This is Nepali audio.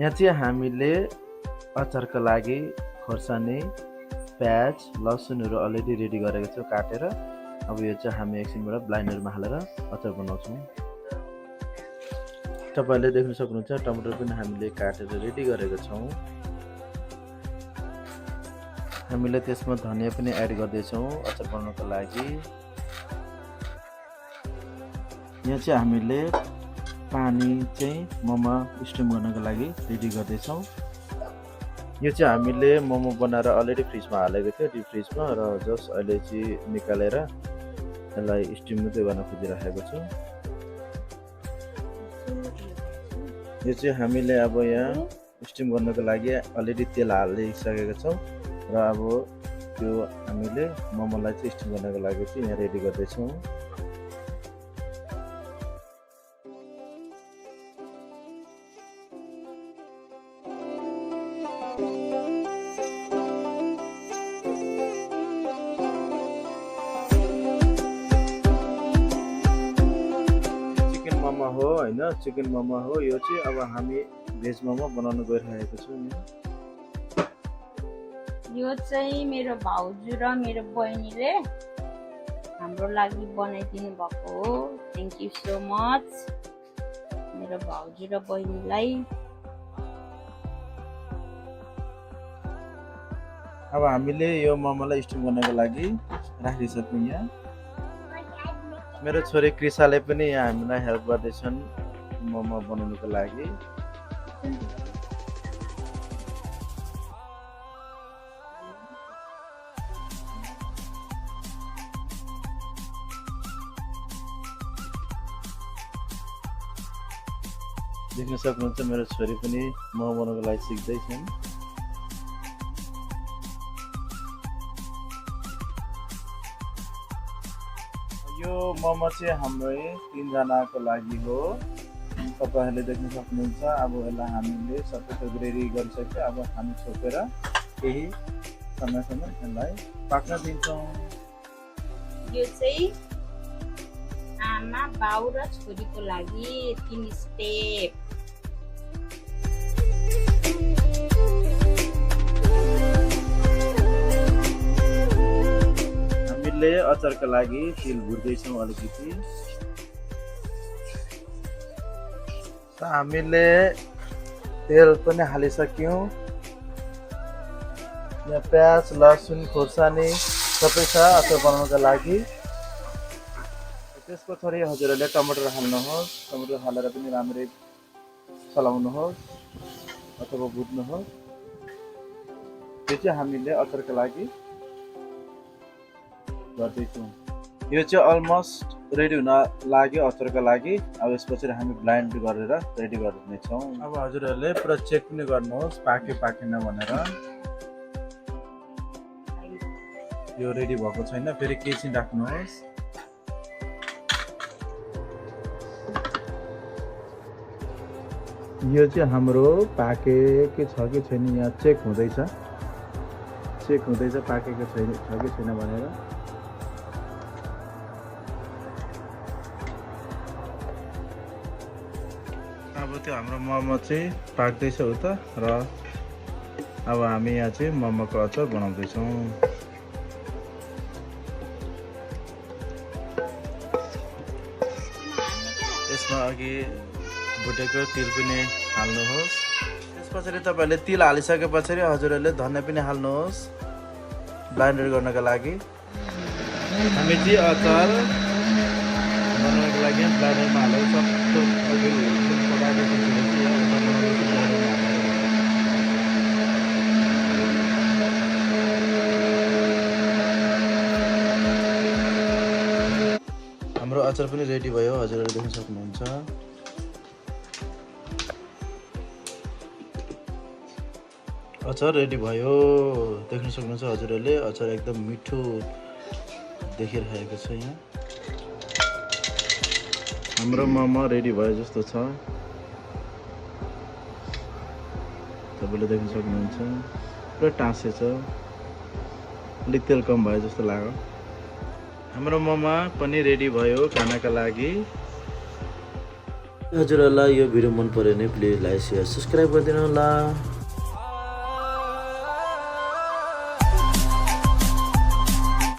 यहाँ चाहिँ हामीले अचारका लागि खोर्सानी, प्याज, लसुनहरू अलरेडी रेडी गरेको छौँ काटेर। अब यो चाहिँ हामी एकछिनबाट ब्लाइन्डरमा हालेर अचार बनाउँछौँ। तपाईँले देख्न सक्नुहुन्छ टमाटर पनि हामीले काटेर रेडी गरेको छौँ। हामीले त्यसमा धनिया पनि एड गर्दैछौँ अचार बनाउनको लागि। यहाँ चाहिँ हामीले पानी चाहिँ मोमो स्टिम गर्नको लागि रेडी गर्दैछौँ। यो चाहिँ हामीले मोमो बनाएर अलरेडी फ्रिजमा हालेको थियो, डिप फ्रिजमा, र जस्ट अहिले चाहिँ निकालेर यसलाई स्टिम मात्रै गर्न खोजिराखेको छु। यो चाहिँ हामीले अब यहाँ स्टिम गर्नको लागि अलरेडी तेल हालिसकेको छौँ र अब त्यो हामीले मोमोलाई चाहिँ स्टिम गर्नको लागि चाहिँ यहाँ रेडी गर्दैछौँ। मोमो हो हैन, चिकन मोमो हो यो चाहिँ। अब हामी भेज मोमो बनाउन गइरहेको छौँ। यो चाहिँ मेरो भाउजू र मेरो बहिनीले हाम्रो लागि बनाइदिनु भएको हो। थ्याङ्क यू सो मच मेरो भाउजू र बहिनीलाई। अब हामीले यो मोमोलाई स्टिम गर्नको लागि राखिसक्यौँ। यहाँ मेरो छोरी कृषाले पनि यहाँ हामीलाई हेल्प गर्दैछन् मोमो बनाउनको लागि। देख्न सक्नुहुन्छ मेरो छोरी पनि मोमो बनाउनको लागि सिक्दैछन्। यो मोमो चाहिँ हाम्रै 3 जनाको लागि हो। तपाईहरुले देख्न सक्नुहुन्छ। अब यसलाई हामीले सबै थोक रेडी गरिसक्यो। अब हामी छोपेर केही समयसम्म यसलाई पाक्न दिन्छौँ। यो चाहिँ आमा, बाउ र छोरीको लागि 3 स्टेप। हामीले अचारका लागि तेल भुर्दैछौँ अलिकति। हामीले तेल पनि हालिसक्यौँ। यहाँ प्याज, लसुन, खोर्सानी सबै छ अचार बनाउनको लागि। त्यसको थोरै हजुरहरूले टमाटर हाल्नुहोस्। टमाटर हालेर पनि राम्ररी चलाउनुहोस् अथवा भुट्नुहोस्। यो चाहिँ हामीले अचारका लागि गर्दैछौँ। यो चाहिँ अलमोस्ट रेडी हुन लाग्यो अचारका लागि। अब यसपछि हामी ब्लाइन्ड गरेर रेडी गर्नेछौँ। अब हजुरहरूले पुरा चेक पनि गर्नुहोस् पाक्यो पाकेन भनेर। यो रेडी भएको छैन, फेरि एकैछिन राख्नुहोस्। यो चाहिँ हाम्रो पाकेको छ कि छैन यहाँ चेक हुँदैछ। पाकेको छ कि छैन भनेर। अब त्यो हाम्रो मोमो चाहिँ पाक्दैछ उता, र अब हामी यहाँ चाहिँ मोमोको अचार बनाउँदैछौँ। यसमा अघि भुटेको तिल पनि हाल्नुहोस्। त्यस पछाडि तपाईँहरूले तिल हालिसके पछाडि हजुरहरूले धनिया पनि हाल्नुहोस् ब्लाइन्डर गर्नको लागि। हामी चाहिँ अचार बनाउनको लागि ब्लाइन्डरमा हालेर सक्दो हाम्रो अचार पनि रेडी भयो। हजुरहरूले देख्न सक्नुहुन्छ। अचार रेडी भयो, देख्न सक्नुहुन्छ हजुरहरूले। अचार एकदम मिठो देखिरहेको छ। यहाँ हाम्रो मोमो रेडी भयो जस्तो छ, तपाईँले देख्न सक्नुहुन्छ। पुरा टाँसे छ, अलिक तेल कम भयो जस्तो लाग्यो। हाम्रो मोमो पनि रेडी भयो खानाका लागि। हजुरहरूलाई यो भिडियो मन पर्यो भने प्लिज लाइक सेयर सब्सक्राइब गरिदिनु होला।